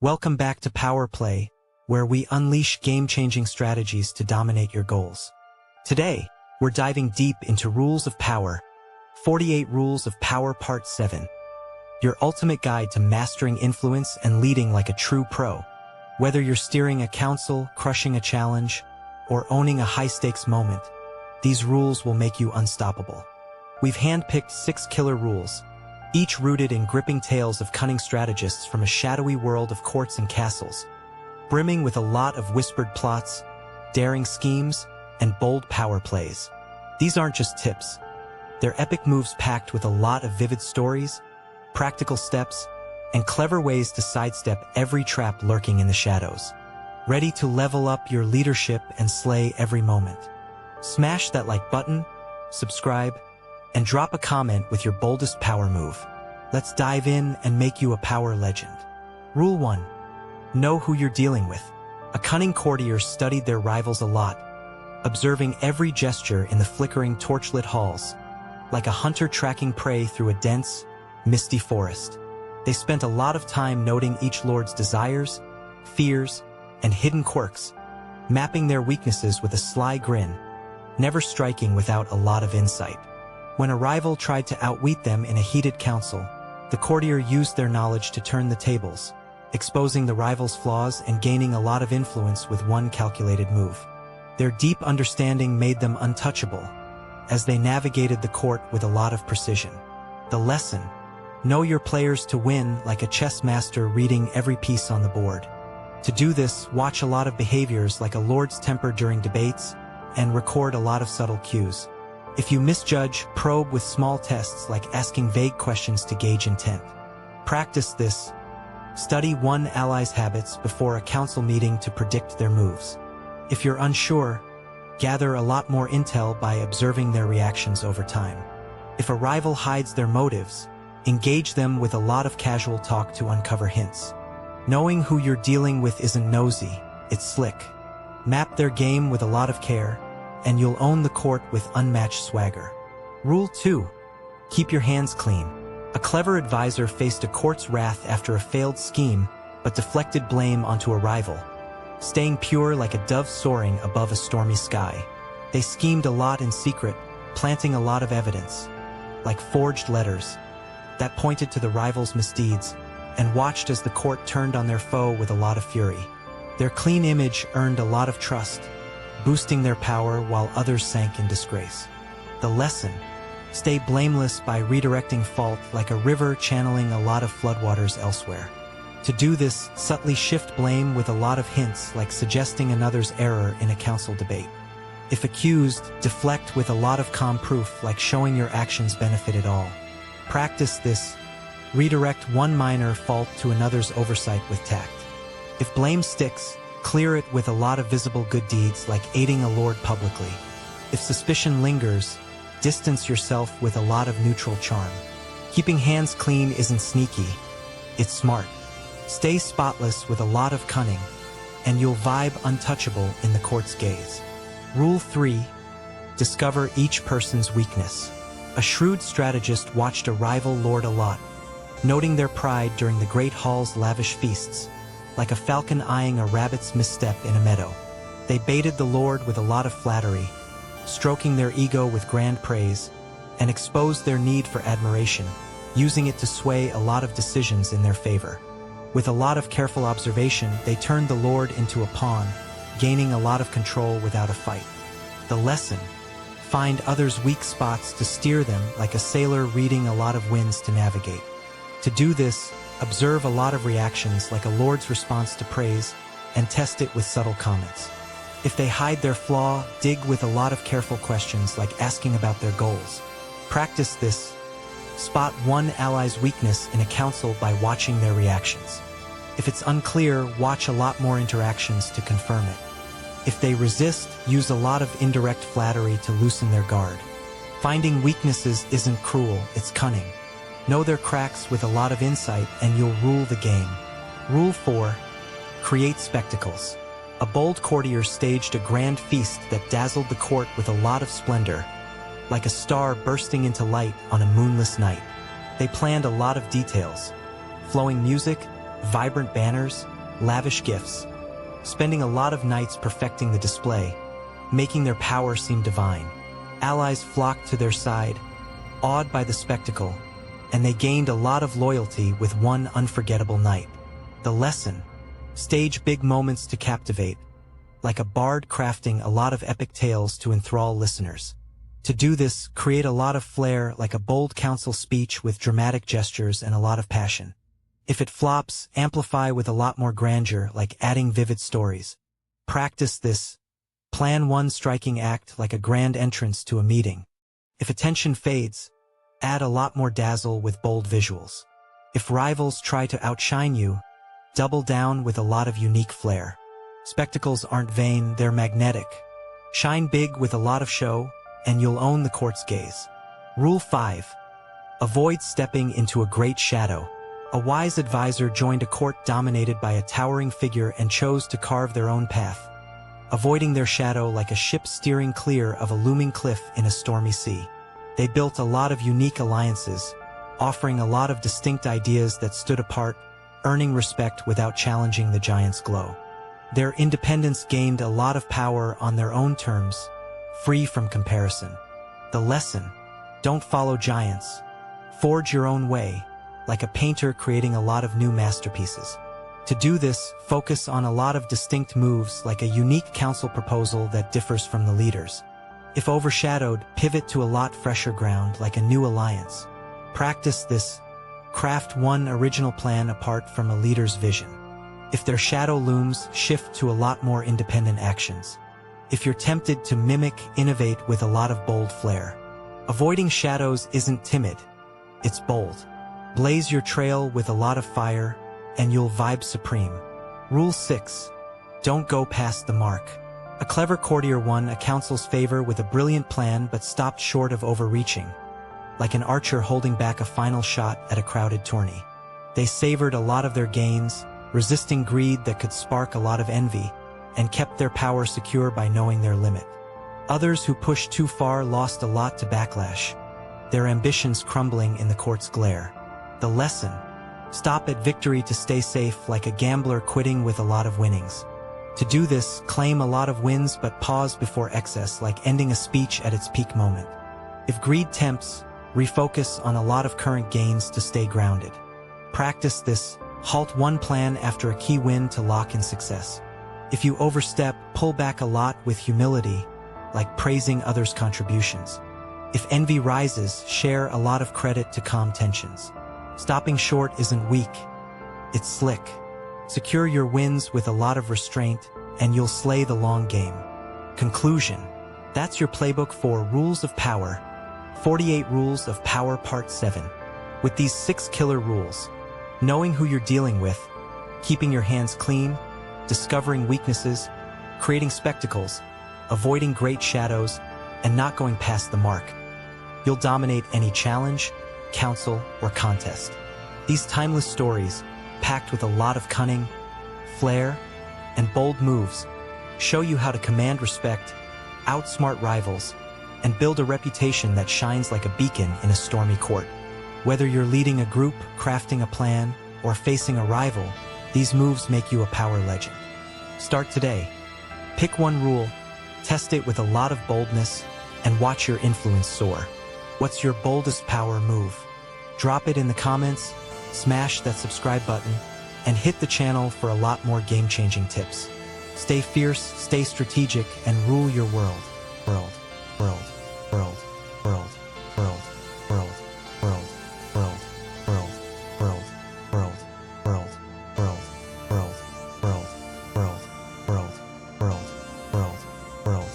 Welcome back to Power Play, where we unleash game-changing strategies to dominate your goals. Today, we're diving deep into Rules of Power, 48 Rules of Power Part 7, your ultimate guide to mastering influence and leading like a true pro. Whether you're steering a council, crushing a challenge, or owning a high-stakes moment, these rules will make you unstoppable. We've handpicked 6 killer rules, each rooted in gripping tales of cunning strategists from a shadowy world of courts and castles, brimming with a lot of whispered plots, daring schemes, and bold power plays. These aren't just tips. They're epic moves packed with a lot of vivid stories, practical steps, and clever ways to sidestep every trap lurking in the shadows. Ready to level up your leadership and slay every moment? Smash that like button, subscribe, and drop a comment with your boldest power move. Let's dive in and make you a power legend. Rule 1. Know who you're dealing with. A cunning courtier studied their rivals a lot, observing every gesture in the flickering torchlit halls, like a hunter tracking prey through a dense, misty forest. They spent a lot of time noting each lord's desires, fears, and hidden quirks, mapping their weaknesses with a sly grin, never striking without a lot of insight. When a rival tried to outwit them in a heated council, the courtier used their knowledge to turn the tables, exposing the rival's flaws and gaining a lot of influence with one calculated move. Their deep understanding made them untouchable, as they navigated the court with a lot of precision. The lesson: know your players to win, like a chess master reading every piece on the board. To do this, watch a lot of behaviors like a lord's temper during debates, and record a lot of subtle cues. If you misjudge, probe with small tests like asking vague questions to gauge intent. Practice this. Study one ally's habits before a council meeting to predict their moves. If you're unsure, gather a lot more intel by observing their reactions over time. If a rival hides their motives, engage them with a lot of casual talk to uncover hints. Knowing who you're dealing with isn't nosy, it's slick. Map their game with a lot of care, and you'll own the court with unmatched swagger. Rule 2. Keep your hands clean. A clever advisor faced a court's wrath after a failed scheme, but deflected blame onto a rival, staying pure like a dove soaring above a stormy sky. They schemed a lot in secret, planting a lot of evidence, like forged letters, that pointed to the rival's misdeeds, and watched as the court turned on their foe with a lot of fury. Their clean image earned a lot of trust, boosting their power while others sank in disgrace. The lesson: stay blameless by redirecting fault like a river channeling a lot of floodwaters elsewhere. To do this, subtly shift blame with a lot of hints like suggesting another's error in a council debate. If accused, deflect with a lot of calm proof like showing your actions benefited all. Practice this. Redirect one minor fault to another's oversight with tact. If blame sticks, clear it with a lot of visible good deeds like aiding a lord publicly. If suspicion lingers, distance yourself with a lot of neutral charm. Keeping hands clean isn't sneaky, it's smart. Stay spotless with a lot of cunning, and you'll vibe untouchable in the court's gaze. Rule 3. Discover each person's weakness. A shrewd strategist watched a rival lord a lot, noting their pride during the great hall's lavish feasts, like a falcon eyeing a rabbit's misstep in a meadow. They baited the lord with a lot of flattery, stroking their ego with grand praise, and exposed their need for admiration, using it to sway a lot of decisions in their favor. With a lot of careful observation, they turned the lord into a pawn, gaining a lot of control without a fight. The lesson: find others' weak spots to steer them like a sailor reading a lot of winds to navigate. To do this, observe a lot of reactions like a lord's response to praise, and test it with subtle comments. If they hide their flaw, dig with a lot of careful questions like asking about their goals. Practice this. Spot one ally's weakness in a council by watching their reactions. If it's unclear, watch a lot more interactions to confirm it. If they resist, use a lot of indirect flattery to loosen their guard. Finding weaknesses isn't cruel, it's cunning. Know their cracks with a lot of insight and you'll rule the game. Rule 4. Create spectacles. A bold courtier staged a grand feast that dazzled the court with a lot of splendor, like a star bursting into light on a moonless night. They planned a lot of details: flowing music, vibrant banners, lavish gifts, spending a lot of nights perfecting the display, making their power seem divine. Allies flocked to their side, awed by the spectacle, and they gained a lot of loyalty with one unforgettable night. The lesson: stage big moments to captivate, like a bard crafting a lot of epic tales to enthrall listeners. To do this, create a lot of flair, like a bold council speech with dramatic gestures and a lot of passion. If it flops, amplify with a lot more grandeur, like adding vivid stories. Practice this. Plan one striking act like a grand entrance to a meeting. If attention fades, add a lot more dazzle with bold visuals. If rivals try to outshine you, double down with a lot of unique flair. Spectacles aren't vain, they're magnetic. Shine big with a lot of show, and you'll own the court's gaze. Rule 5. Avoid stepping into a great shadow. A wise advisor joined a court dominated by a towering figure and chose to carve their own path, avoiding their shadow like a ship steering clear of a looming cliff in a stormy sea. They built a lot of unique alliances, offering a lot of distinct ideas that stood apart, earning respect without challenging the giant's glow. Their independence gained a lot of power on their own terms, free from comparison. The lesson: don't follow giants. Forge your own way, like a painter creating a lot of new masterpieces. To do this, focus on a lot of distinct moves, like a unique council proposal that differs from the leaders. If overshadowed, pivot to a lot fresher ground, like a new alliance. Practice this. Craft one original plan apart from a leader's vision. If their shadow looms, shift to a lot more independent actions. If you're tempted to mimic, innovate with a lot of bold flair. Avoiding shadows isn't timid, it's bold. Blaze your trail with a lot of fire, and you'll vibe supreme. Rule 6. Don't go past the mark. A clever courtier won a council's favor with a brilliant plan but stopped short of overreaching, like an archer holding back a final shot at a crowded tourney. They savored a lot of their gains, resisting greed that could spark a lot of envy, and kept their power secure by knowing their limit. Others who pushed too far lost a lot to backlash, their ambitions crumbling in the court's glare. The lesson: stop at victory to stay safe, like a gambler quitting with a lot of winnings. To do this, claim a lot of wins but pause before excess, like ending a speech at its peak moment. If greed tempts, refocus on a lot of current gains to stay grounded. Practice this. Halt one plan after a key win to lock in success. If you overstep, pull back a lot with humility, like praising others' contributions. If envy rises, share a lot of credit to calm tensions. Stopping short isn't weak, it's slick. Secure your wins with a lot of restraint, and you'll slay the long game. Conclusion: that's your playbook for Rules of Power, 48 Rules of Power Part 7. With these 6 killer rules, knowing who you're dealing with, keeping your hands clean, discovering weaknesses, creating spectacles, avoiding great shadows, and not going past the mark, you'll dominate any challenge, council, or contest. These timeless stories, packed with a lot of cunning, flair, and bold moves, show you how to command respect, outsmart rivals, and build a reputation that shines like a beacon in a stormy court. Whether you're leading a group, crafting a plan, or facing a rival, these moves make you a power legend. Start today. Pick one rule, test it with a lot of boldness, and watch your influence soar. What's your boldest power move? Drop it in the comments, smash that subscribe button, and hit the channel for a lot more game-changing tips. Stay fierce, stay strategic, and rule your world. World, world, world, world, world, world, world, world, world, world, world, world, world, world, world, world, world, world, world, world.